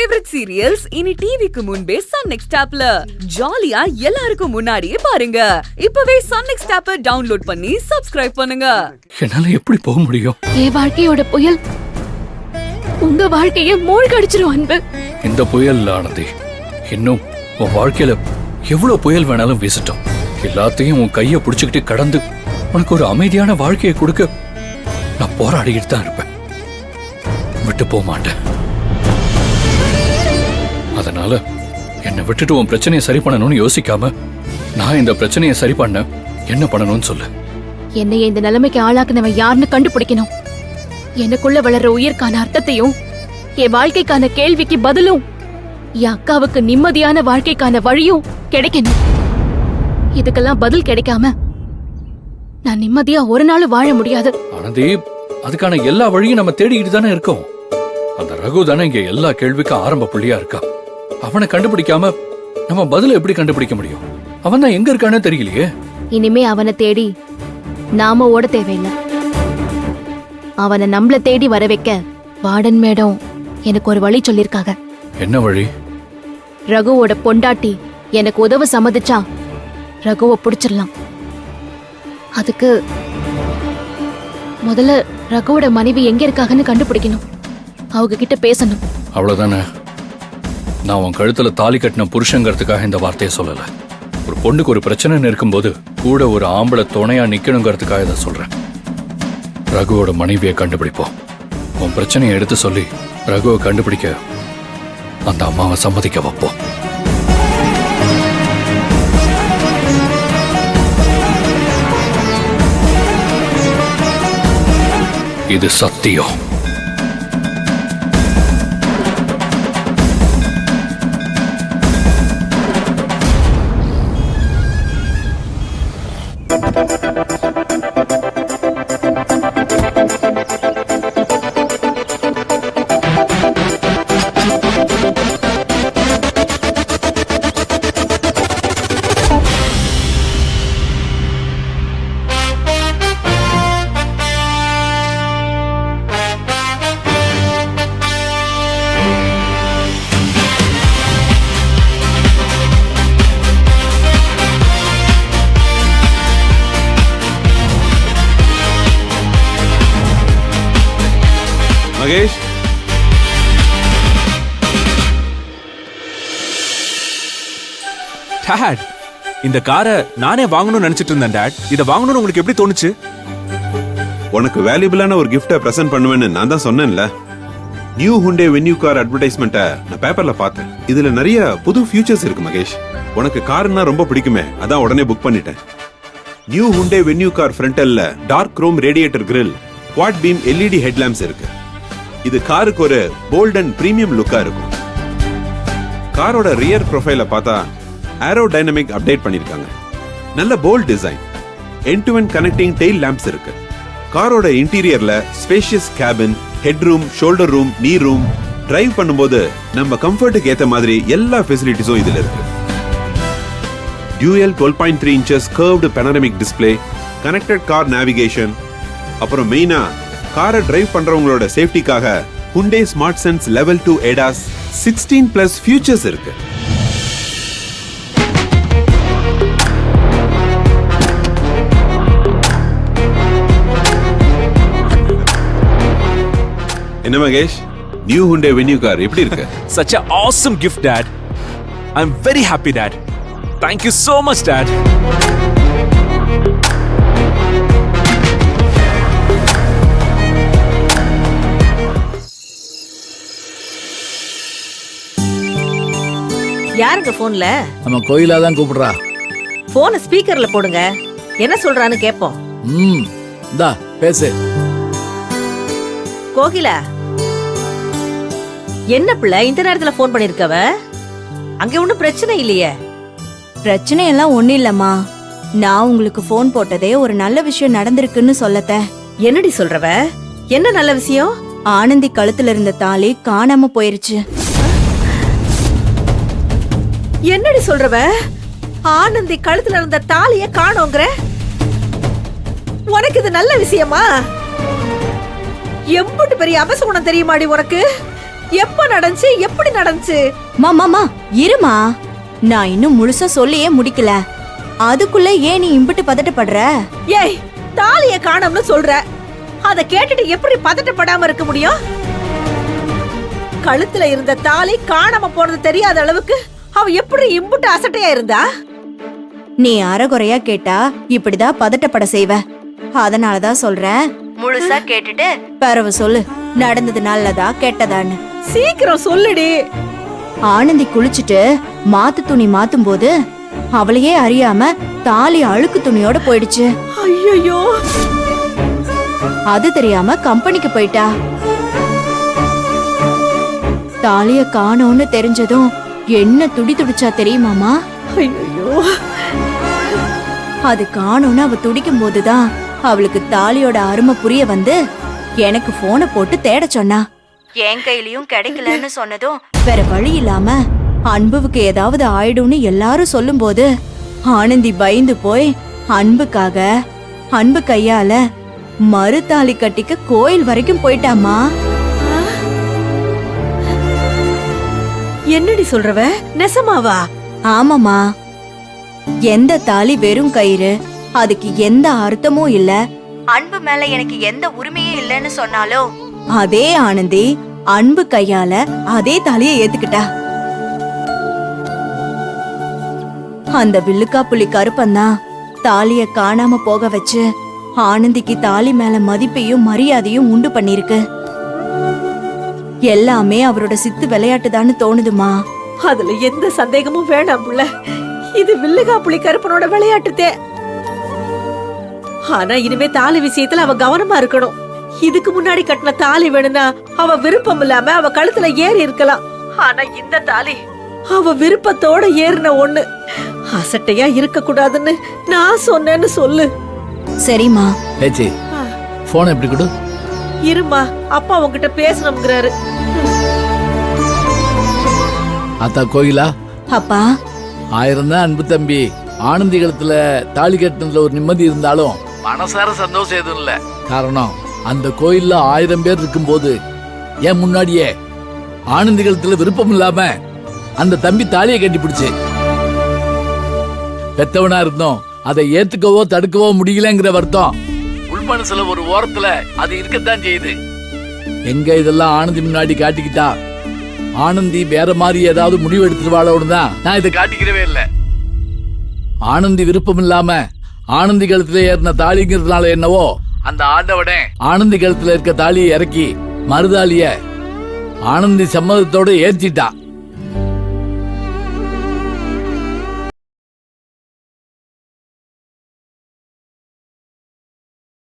Favourite serials இனி டிவிக்கு முன்பே சன் நெக்ஸ்ட் ஆப்ல ஜாலியா எல்லாருக்கும் முன்னாடியே பாருங்க. இப்பவே சன் நெக்ஸ்ட் ஆப்பை டவுன்லோட் பண்ணி சப்ஸ்கிரைப் பண்ணுங்க. என்னால எப்படி போக முடியும்? என் வாழ்க்கையோட புயல் உங்க வாழ்க்கையை மூழ்கடிச்சிரும் அன்பு. இந்த புயல் ஆனந்தி, இன்னும் உன் வாழ்க்கையில எவ்வளவு புயல் வேணாலும் வீசட்டும். எல்லாத்தையும் உன் கைய புடிச்சுக்கிட்டு கடந்து உனக்கு ஒரு அமைதியான வாழ்க்கையை கொடுக்க நான் போராடிக்கிட்டு தான் இருப்பேன். விட்டு போக மாட்டேன். அதனால என்னை விட்டுட்டு உன் பிரச்சனையை சரி பண்ணணும்னு யோசிக்காம நான் இந்த பிரச்சனையை சரி பண்ண என்ன பண்ணணும்னு சொல்லு. என்னைய இந்த நிலைமைக்கு ஆளாக்குனவன் யாருன்னு கண்டுபிடிக்கணும். எனக்குள்ள வளர்ற உயிர்க்கான அர்த்தத்தையும் என் வாழ்க்கைக்கான கேள்விக்கு பதிலும் என் அக்காவுக்கு நிம்மதியான வாழ்க்கைக்கான வழியும் கிடைக்கணும். இதுக்கெல்லாம் பதில் கிடைக்காம நான் நிம்மதியா ஒரு நாள் வாழ முடியாது. ஆனந்தி, அதுக்கான எல்லா வழியும் நம்ம தேடிக்கிட்டு தானே இருக்கோம். அந்த ரகு தானே இங்க எல்லா கேள்விக்கும் ஆரம்ப புள்ளியா இருக்கா. அவனை கண்டுபிடிக்காம நம்ம பதில எப்படி கண்டுபிடிக்க முடியும்? அவன் தான் எங்க இருக்கானே தெரியலையே. இனிமே அவனை தேடி நாம ஓட தேவையில்லை. அவனை நம்மள தேடி வர வைக்க வார்டன் மேடம் எனக்கு ஒரு வழி சொல்லிருக்காங்க. என்ன வழி? ரகுவோட பொண்டாட்டி எனக்கு உதவ சம்மதிச்சா ரகுவை பிடிச்சிடலாம். அதுக்கு முதல்ல ரகுவோட மனைவி எங்க இருக்காங்கன்னு கண்டுபிடிக்கணும். அவங்க கிட்ட பேசணும். அவ்வளவுதானே? நான் உன் கழுத்துல தாலி கட்டின புருஷங்கிறதுக்காக இந்த வார்த்தையை சொல்லல. ஒரு பொண்ணுக்கு ஒரு பிரச்சனைன்னு இருக்கும்போது கூட ஒரு ஆம்பளை துணையா நிக்கணுங்கிறதுக்காக இதை சொல்றேன். ரகுவோட மனைவியை கண்டுபிடிப்போம். உன் பிரச்சனையை எடுத்து சொல்லி ரகுவை கண்டுபிடிக்க அந்த அம்மாவை சம்மதிக்க வைப்போம். இது சத்தியம். மகேஷ், டாட், இந்த காரை நானே வாங்கணும்னு நினைச்சிட்டு இருந்தேன் டாட். இதை வாங்கணும்னு உங்களுக்கு எப்படி தோணுச்சு? உனக்கு வேல்யூபிளான ஒரு கிஃப்ட்டை பிரசன்ட் பண்ணுவேன்னு நான் தான் சொன்னேன்ல. நியூ ஹுண்டே வென்யூ கார் அட்வர்டைஸ்மெண்ட்டை நான் பேப்பர்ல பார்த்தேன். இதுல நிறைய புது ஃபியூச்சர்ஸ் இருக்கு மகேஷ். உனக்கு கார்னா ரொம்ப பிடிக்குமே, அதான் உடனே புக் பண்ணிட்டேன். நியூ ஹுண்டே வென்யூ கார் ஃப்ரண்டல்ல dark chrome radiator grille, quad beam LED headlamps இருக்கு. இது காருக்கு ஒரு போல்ட் அண்ட் பிரீமியம் லுக்கா இருக்கும். காரோட ரியர் ப்ரொஃபைல பார்த்தா ஏரோடைனமிக் அப்டேட் பண்ணிருக்காங்க. நல்ல bold design, end to end connecting tail lamps இருக்கு. காரோட இன்டீரியர்ல spacious cabin, head room, shoulder room, knee room, drive பண்ணும்போது நம்ம கம்ஃபர்ட்டுக்கு ஏத்த மாதிரி எல்லா ஃபெசிலிட்டிஸும் இதுல இருக்கு. Dual 12.3 inches curved panoramic display, connected car navigation, அப்புறம் மெயினா காரை டிரைவ் பண்றவங்களோட சேஃப்டிக்காக Hyundai Smart Sense Level 2 ADAS 16+ features இருக்கு. என்ன Mahesh, new Hyundai venue car எப்படி இருக்கு? Such an awesome gift dad. I'm very happy dad. Thank you so much dad. யாருங்க போன்ல? நம்ம கோயிலா தான் கூப்பிடுறா. போன ஸ்பீக்கர்ல போடுங்க, என்ன சொல்றான்னு கேப்போம். இந்தா பேசு. கோகிலா, என்ன பிள்ளை இந்த நேரத்துல போன் பண்ணிருக்கவ? அங்க ஒண்ணும் பிரச்சனை இல்லையே? பிரச்சனை எல்லாம் ஒண்ணு இல்லம்மா. நான் உங்களுக்கு போன் போட்டதே ஒரு நல்ல விஷயம் நடந்திருக்குன்னு சொல்லத்த. என்னடி சொல்றவ? என்ன நல்ல விஷயம்? ஆனந்தி கழுத்துல இருந்த தாலி காணாம போயிருச்சு. என்னடி சொல்றவ? ஆனந்தி கழுத்துல இருந்த தாலிய காணோங்கற? உனக்கு இது நல்ல விஷயமா? எம்புட்டு பெரிய அபசகுணம் தெரியுமாடி உனக்கு? எப்ப நடந்துச்சு, எப்படி நடந்துச்சு? மாமா இருமா, நான் இன்னும் முழுசா சொல்லியே முடிக்கல. அதுக்குள்ள ஏன் நீ இம்பிட்டு பதட்டப்படுற? ஏய், தாலிய காணோம்னு சொல்ற, அத கேட்டுட்டு எப்படி பதட்டப்படாம இருக்க முடியும்? கழுத்துல இருந்த தாலி காணாம போனது தெரியாத அளவுக்கு அவ எப்படி இம்புட்டு அசட்டையா இருந்தா? நீ அறகுறையா கேட்டா இப்படிதான் பதட்டப்பட செய்வ. அதனாலதான் சொல்றேன், முழுசா கேட்டுட்டு பிறவு சொல்லு, நடந்தது நல்லதா கெட்டதான்னு. சீக்கிரம் சொல்லுடி. ஆனந்தி குளிச்சுட்டு மாத்து துணி மாத்தும் போது அவளையே அறியாம தாலி அழுக்கு துணியோட போயிடுச்சு. ஐயோ, அது தெரியாம கம்பெனிக்கு போயிட்டா. தாலிய காணோன்னு தெரிஞ்சதும் என்ன துடி துடிச்சா தெரியுமாமா? ஐயோ, அது காணோன்னு அவ துடிக்கும் போதுதான் அவளுக்கு தாலியோட அருமை புரிய வந்து எனக்கு போனை போட்டு தேட சொன்னா. என் கையிலயும் கிடைக்கலன்னு சொன்னதும் வேற வழி இல்லாம அன்புவுக்கு ஏதாவது ஆயிடும்னு எல்லாரும் சொல்லும் போது ஆனந்தி பயந்து போய் அன்புக்காக அன்பு கையால மறுதாலி கட்டிக்க கோயில் வரைக்கும் போயிட்டாமா. என்னடி சொல்றவ? நெசமாவா? ஆமாமா, எந்த தாலி வெறும் கயிறு, அதுக்கு எந்த அர்த்தமும் இல்ல, அன்பு மேல எனக்கு எந்த உரிமையும் இல்லைன்னு சொன்னாலும் அதே ஆனந்தி அன்பு கையால அதே தாலியை ஏத்துக்கிட்டா. அந்த வில்லுக்கா புலி கருப்பந்தான் தாலிய காணாம போக வச்சு ஆனந்திக்கு தாலி மேல மதிப்பையும் மரியாதையும் உண்டு பண்ணிருக்கு. எல்லாமே அவரோட சித்து விளையாட்டுதான்னு தோணுதுமா. அதுல எந்த சந்தேகமும் வேண்டாம் புள்ள. இது வில்லுகா புலி கருப்பனோட விளையாட்டுதே. ஆனா இனிமே தாலி விஷயத்துல அவ கவனமா இருக்கணும். இதுக்கு முன்னாடி கட்டின தாலி வேணும்னா அவ விருப்பம் இல்லாம அவ கழுத்துல ஏறி இருக்கலாம். ஆனா இந்த தாலி அவ விருப்பத்தோட ஏறின ஒண்ணு. அசட்டையா இருக்க கூடாதுன்னு நான் சொன்னேன்னு சொல்லு. சரிம்மா. ஏச்சி போன் எப்படி கொடு. இருமா, அப்பா உன்கிட்ட பேசணும்ங்கிறாரு. அத்தா கோயிலா? அப்பா, 1000 தான் அன்பு தம்பி. ஆனந்தி கழுத்துல தாலி கட்டினதுல ஒரு நிம்மதி இருந்தாலும் மனசார சந்தோஷம் எதுவும் இல்ல. காரணம், அந்த கோயில்ல 1000 பேர் இருக்கும்போது ஏன் முன்னாடியே ஆனந்தி கழுத்துல விருப்பம் இல்லாம அந்த தம்பி தாலியை கட்டி பிடிச்சு. பெத்தவனா இருந்தோம், அதை ஏத்துக்கவோ தடுக்கவோ முடியலங்கிற வருத்தம் உள்மனசுல ஒரு ஓரத்துல அது இருக்கத்தான் செய்யுது. எங்க இதெல்லாம் ஆனந்தி முன்னாடி காட்டிக்கிட்டா ஆனந்தி வேற மாதிரி ஏதாவது முடிவு எடுத்துருவாளோன்னு தான் நான் இதை காட்டிக்கிறவே இல்லை. ஆனந்தி விருப்பம் இல்லாம ஆனந்தி கழுத்துல ஏறின தாலிங்கிறதுனால என்னவோ அந்த ஆண்டவனே ஆனந்தி கழுத்துல இருக்க தாலியை இறக்கி மறுதாலிய ஆனந்தி சம்மதத்தோட ஏற்றிட்டான்.